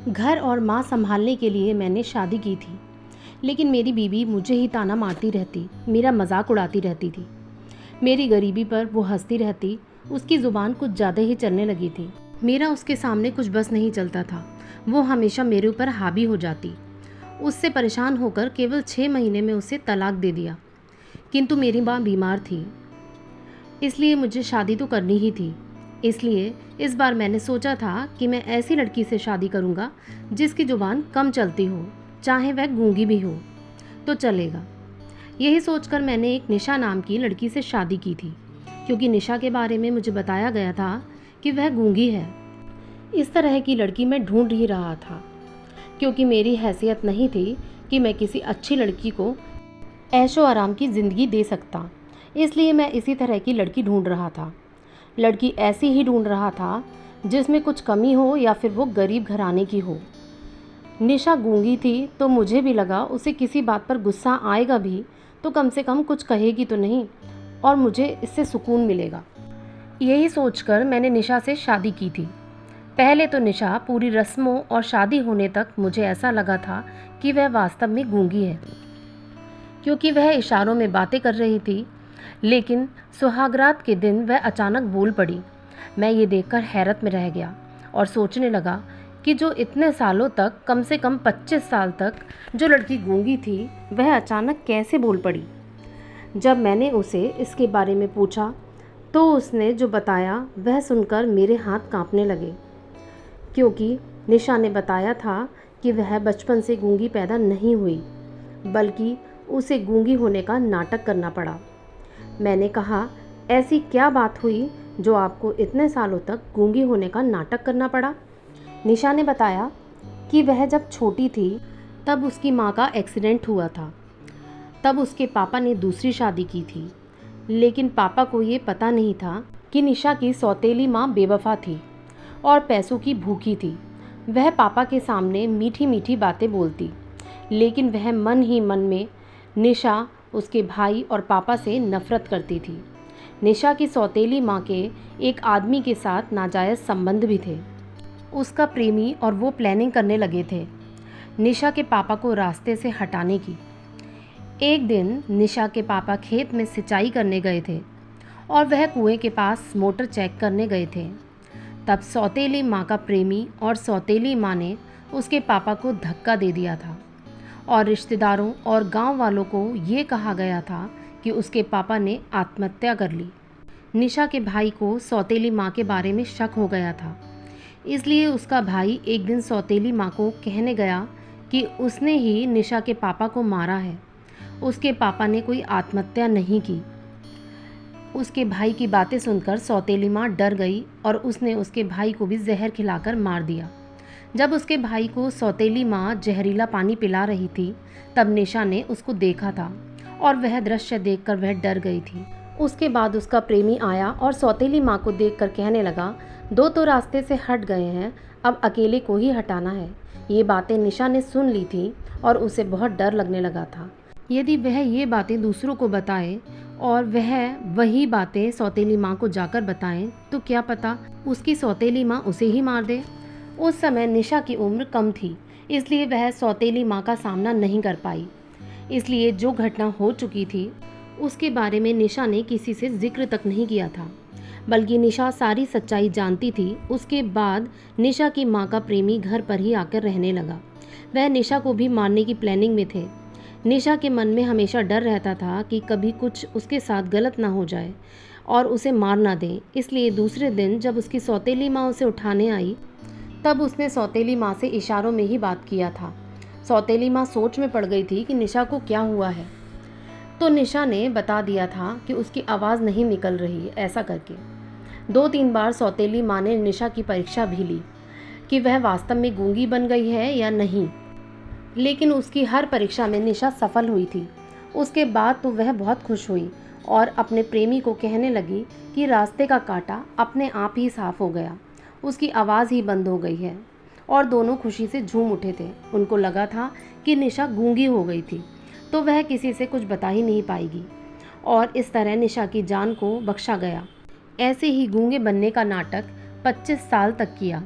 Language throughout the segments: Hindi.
घर और माँ संभालने के लिए मैंने शादी की थी, लेकिन मेरी बीवी मुझे ही ताना मारती रहती, मेरा मजाक उड़ाती रहती थी। मेरी गरीबी पर वो हंसती रहती, उसकी ज़ुबान कुछ ज़्यादा ही चलने लगी थी। मेरा उसके सामने कुछ बस नहीं चलता था, वो हमेशा मेरे ऊपर हावी हो जाती। उससे परेशान होकर केवल 6 महीने में उसे तलाक दे दिया। किंतु मेरी माँ बीमार थी, इसलिए मुझे शादी तो करनी ही थी। इसलिए इस बार मैंने सोचा था कि मैं ऐसी लड़की से शादी करूंगा जिसकी जुबान कम चलती हो, चाहे वह गूंगी भी हो तो चलेगा। यही सोचकर मैंने एक निशा नाम की लड़की से शादी की थी, क्योंकि निशा के बारे में मुझे बताया गया था कि वह गूंगी है। इस तरह की लड़की मैं ढूंढ ही रहा था, क्योंकि मेरी हैसियत नहीं थी कि मैं किसी अच्छी लड़की को ऐशो आराम की ज़िंदगी दे सकता। इसलिए मैं इसी तरह की लड़की ढूंढ रहा था। लड़की ऐसी ही ढूंढ रहा था जिसमें कुछ कमी हो या फिर वो गरीब घराने की हो। निशा गूंगी थी तो मुझे भी लगा उसे किसी बात पर गुस्सा आएगा भी तो कम से कम कुछ कहेगी तो नहीं, और मुझे इससे सुकून मिलेगा। यही सोचकर मैंने निशा से शादी की थी। पहले तो निशा पूरी रस्मों और शादी होने तक मुझे ऐसा लगा था कि वह वास्तव में गूंगी है, क्योंकि वह इशारों में बातें कर रही थी। लेकिन सुहागरात के दिन वह अचानक बोल पड़ी। मैं ये देखकर हैरत में रह गया और सोचने लगा कि जो इतने सालों तक, कम से कम 25 साल तक जो लड़की गूंगी थी, वह अचानक कैसे बोल पड़ी। जब मैंने उसे इसके बारे में पूछा तो उसने जो बताया वह सुनकर मेरे हाथ कांपने लगे, क्योंकि निशा ने बताया था कि वह बचपन से गूंगी पैदा नहीं हुई, बल्कि उसे गूंगी होने का नाटक करना पड़ा। मैंने कहा, ऐसी क्या बात हुई जो आपको इतने सालों तक गूंगी होने का नाटक करना पड़ा? निशा ने बताया कि वह जब छोटी थी तब उसकी माँ का एक्सीडेंट हुआ था। तब उसके पापा ने दूसरी शादी की थी, लेकिन पापा को ये पता नहीं था कि निशा की सौतेली माँ बेवफा थी और पैसों की भूखी थी। वह पापा के सामने मीठी मीठी बातें बोलती, लेकिन वह मन ही मन में निशा, उसके भाई और पापा से नफरत करती थी। निशा की सौतेली माँ के एक आदमी के साथ नाजायज़ संबंध भी थे। उसका प्रेमी और वो प्लानिंग करने लगे थे निशा के पापा को रास्ते से हटाने की। एक दिन निशा के पापा खेत में सिंचाई करने गए थे और वह कुएं के पास मोटर चेक करने गए थे। तब सौतेली माँ का प्रेमी और सौतेली माँ ने उसके पापा को धक्का दे दिया था और रिश्तेदारों और गांव वालों को ये कहा गया था कि उसके पापा ने आत्महत्या कर ली। निशा के भाई को सौतेली माँ के बारे में शक हो गया था, इसलिए उसका भाई एक दिन सौतेली माँ को कहने गया कि उसने ही निशा के पापा को मारा है। उसके पापा ने कोई आत्महत्या नहीं की। उसके भाई की बातें सुनकर सौतेली माँ डर गई और उसने उसके भाई को भी जहर खिलाकर मार दिया। जब उसके भाई को सौतेली माँ जहरीला पानी पिला रही थी, तब निशा ने उसको देखा था और वह दृश्य देखकर वह डर गई थी। उसके बाद उसका प्रेमी आया और सौतेली माँ को देखकर कहने लगा, दो तो रास्ते से हट गए हैं, अब अकेले को ही हटाना है। ये बातें निशा ने सुन ली थी और उसे बहुत डर लगने लगा था। यदि वह ये बातें दूसरों को बताए और वह वही बातें सौतेली माँ को जाकर बताएं, तो क्या पता उसकी सौतेली माँ उसे ही मार दे। उस समय निशा की उम्र कम थी, इसलिए वह सौतेली माँ का सामना नहीं कर पाई। इसलिए जो घटना हो चुकी थी उसके बारे में निशा ने किसी से जिक्र तक नहीं किया था, बल्कि निशा सारी सच्चाई जानती थी। उसके बाद निशा की माँ का प्रेमी घर पर ही आकर रहने लगा। वह निशा को भी मारने की प्लानिंग में थे। निशा के मन में हमेशा डर रहता था कि कभी कुछ उसके साथ गलत ना हो जाए और उसे मार ना दें। इसलिए दूसरे दिन जब उसकी सौतेली माँ उसे उठाने आई, तब उसने सौतेली माँ से इशारों में ही बात किया था। सौतेली माँ सोच में पड़ गई थी कि निशा को क्या हुआ है, तो निशा ने बता दिया था कि उसकी आवाज़ नहीं निकल रही। ऐसा करके 2-3 बार सौतेली माँ ने निशा की परीक्षा भी ली कि वह वास्तव में गूंगी बन गई है या नहीं, लेकिन उसकी हर परीक्षा में निशा सफल हुई थी। उसके बाद तो वह बहुत खुश हुई और अपने प्रेमी को कहने लगी कि रास्ते का कांटा अपने आप ही साफ हो गया, उसकी आवाज़ ही बंद हो गई है। और दोनों खुशी से झूम उठे थे। उनको लगा था कि निशा गूंगी हो गई थी तो वह किसी से कुछ बता ही नहीं पाएगी, और इस तरह निशा की जान को बख्शा गया। ऐसे ही गूंगे बनने का नाटक 25 साल तक किया।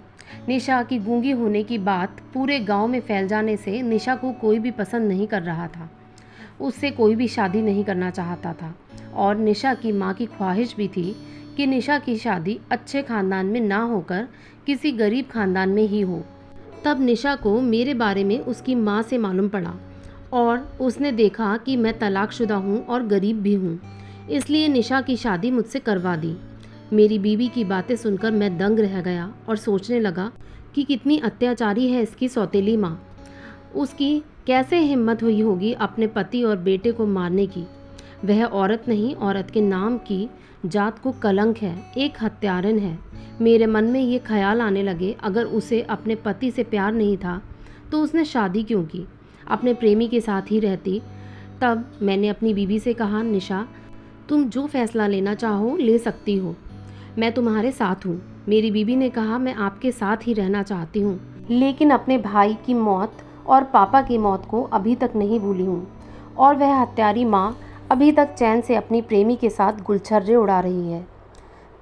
निशा की गूंगी होने की बात पूरे गांव में फैल जाने से निशा को कोई भी पसंद नहीं कर रहा था। उससे कोई भी शादी नहीं करना चाहता था और निशा की माँ की ख्वाहिश भी थी कि निशा की शादी अच्छे खानदान में ना होकर किसी गरीब खानदान में ही हो। तब निशा को मेरे बारे में उसकी माँ से मालूम पड़ा और उसने देखा कि मैं तलाकशुदा हूँ और गरीब भी हूँ, इसलिए निशा की शादी मुझसे करवा दी। मेरी बीवी की बातें सुनकर मैं दंग रह गया और सोचने लगा कि कितनी अत्याचारी है इसकी सौतेली माँ। उसकी कैसे हिम्मत हुई होगी अपने पति और बेटे को मारने की। वह औरत नहीं, औरत के नाम की जात को कलंक है, एक हत्यारन है। मेरे मन में ये ख्याल आने लगे, अगर उसे अपने पति से प्यार नहीं था तो उसने शादी क्यों की, अपने प्रेमी के साथ ही रहती। तब मैंने अपनी बीवी से कहा, निशा तुम जो फैसला लेना चाहो ले सकती हो, मैं तुम्हारे साथ हूँ। मेरी बीवी ने कहा, मैं आपके साथ ही रहना चाहती हूँ, लेकिन अपने भाई की मौत और पापा की मौत को अभी तक नहीं भूली हूँ। और वह हत्यारी माँ अभी तक चैन से अपनी प्रेमी के साथ गुलछर्रे उड़ा रही है।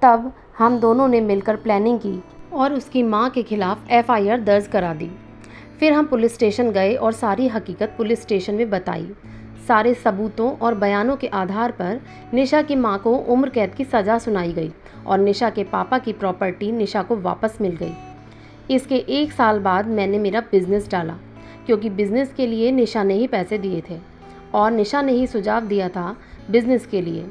तब हम दोनों ने मिलकर प्लानिंग की और उसकी माँ के खिलाफ एफआईआर दर्ज करा दी। फिर हम पुलिस स्टेशन गए और सारी हकीकत पुलिस स्टेशन में बताई। सारे सबूतों और बयानों के आधार पर निशा की माँ को उम्र कैद की सज़ा सुनाई गई और निशा के पापा की प्रॉपर्टी निशा को वापस मिल गई। इसके 1 साल बाद मैंने मेरा बिजनेस डाला, क्योंकि बिजनेस के लिए निशा ने ही पैसे दिए थे और निशा ने ही सुझाव दिया था बिजनेस के लिए।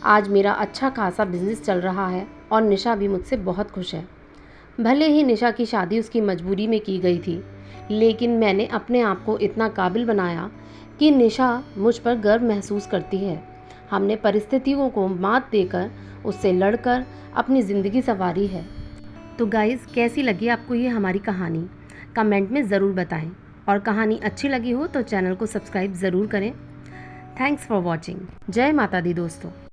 आज मेरा अच्छा खासा बिजनेस चल रहा है और निशा भी मुझसे बहुत खुश है। भले ही निशा की शादी उसकी मजबूरी में की गई थी, लेकिन मैंने अपने आप को इतना काबिल बनाया कि निशा मुझ पर गर्व महसूस करती है। हमने परिस्थितियों को मात देकर उससे लड़कर अपनी ज़िंदगी संवारी है। तो गाइज़, कैसी लगी आपको ये हमारी कहानी, कमेंट में ज़रूर बताएं और कहानी अच्छी लगी हो तो चैनल को सब्सक्राइब ज़रूर करें। Thanks for watching. जय माता दी दोस्तों।